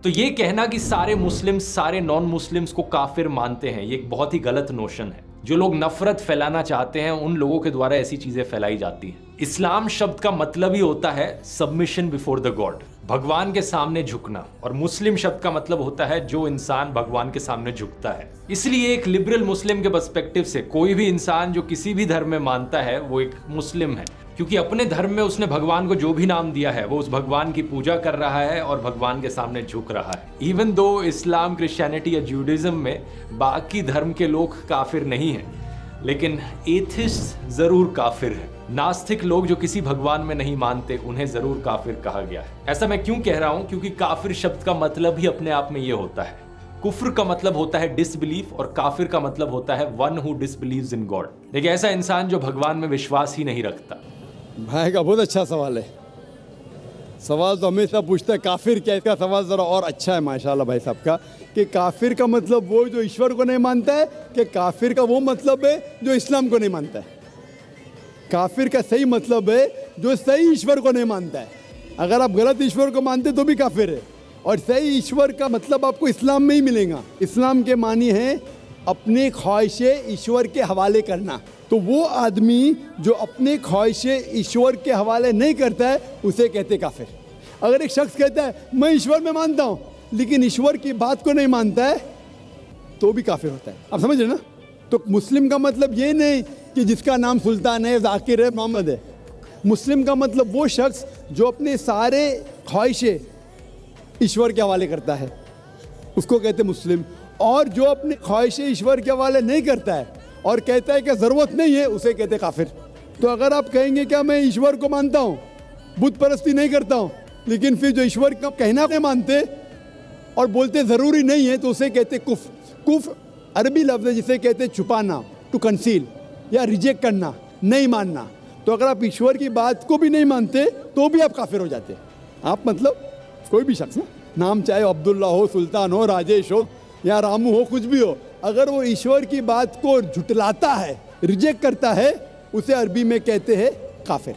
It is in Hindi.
तो ये कहना कि सारे मुस्लिम्स सारे नॉन मुस्लिम्स को काफिर मानते हैं, ये एक बहुत ही गलत नोशन है। जो लोग नफरत फैलाना चाहते हैं उन लोगों के द्वारा ऐसी चीजें फैलाई जाती हैं। इस्लाम शब्द का मतलब ही होता है सबमिशन बिफोर द गॉड, भगवान के सामने झुकना, और मुस्लिम शब्द का मतलब होता है जो इंसान भगवान के सामने झुकता है। इसलिए एक लिबरल मुस्लिम के पर्सपेक्टिव से कोई भी इंसान जो किसी भी धर्म में मानता है वो एक मुस्लिम है, क्योंकि अपने धर्म में उसने भगवान को जो भी नाम दिया है वो उस भगवान की पूजा कर रहा है और भगवान के सामने झुक रहा है। इवन दो इस्लाम, क्रिश्चियनिटी या जूडिज्म में बाकी धर्म के लोग काफिर नहीं हैं, लेकिन एथिस्ट जरूर काफिर है। नास्तिक लोग जो किसी भगवान में नहीं मानते उन्हें जरूर काफिर कहा गया है। ऐसा मैं क्यों कह रहा हूं? क्योंकि काफिर शब्द का मतलब ही अपने आप में ये होता है। कुफ्र का मतलब होता है डिसबिलीफ और काफिर का मतलब होता है वन हु डिसबिलीव्स इन गॉड। देखिए, ऐसा इंसान जो भगवान में विश्वास ही नहीं रखता। भाई का बहुत अच्छा सवाल है। सवाल तो हमेशा पूछता है काफिर क्या, इसका सवाल ज़रा और अच्छा है माशाल्लाह भाई साहब का, कि काफिर का मतलब वो जो ईश्वर को नहीं मानता है, कि काफिर का वो मतलब है जो इस्लाम को नहीं मानता है। काफिर का सही मतलब है जो सही ईश्वर को नहीं मानता है। अगर आप गलत ईश्वर को मानते तो भी काफिर है, और सही ईश्वर का मतलब आपको इस्लाम में ही मिलेगा। इस्लाम के मानी है अपनी ख्वाहिशें ईश्वर के हवाले करना। तो वो आदमी जो अपने ख्वाहिशें ईश्वर के हवाले नहीं करता है उसे कहते काफिर। अगर एक शख्स कहता है मैं ईश्वर में मानता हूँ लेकिन ईश्वर की बात को नहीं मानता है तो भी काफिर होता है। आप समझ रहे ना? तो मुस्लिम का मतलब ये नहीं कि जिसका नाम सुल्तान है, जाकिर है, मोहम्मद है। मुस्लिम का मतलब वो शख्स जो अपने सारे ख्वाहिशें ईश्वर के हवाले करता है, उसको कहते मुस्लिम। और जो अपने ख्वाहिशें ईश्वर के हवाले नहीं करता है और कहता है कि ज़रूरत नहीं है, उसे कहते काफिर। तो अगर आप कहेंगे क्या मैं ईश्वर को मानता हूँ, बुत परस्ती नहीं करता हूँ, लेकिन फिर जो ईश्वर का कहना नहीं मानते और बोलते ज़रूरी नहीं है, तो उसे कहते कुफ। कुफ अरबी लफ्ज़ है जिसे कहते छुपाना, टू कंसील, या रिजेक्ट करना, नहीं मानना। तो अगर आप ईश्वर की बात को भी नहीं मानते तो भी आप काफिर हो जाते। आप मतलब कोई भी शख्स ना, नाम चाहे अब्दुल्ला हो, सुल्तान हो, राजेश हो या रामू हो, कुछ भी हो, अगर वो ईश्वर की बात को झुटलाता है, रिजेक्ट करता है, उसे अरबी में कहते हैं काफिर।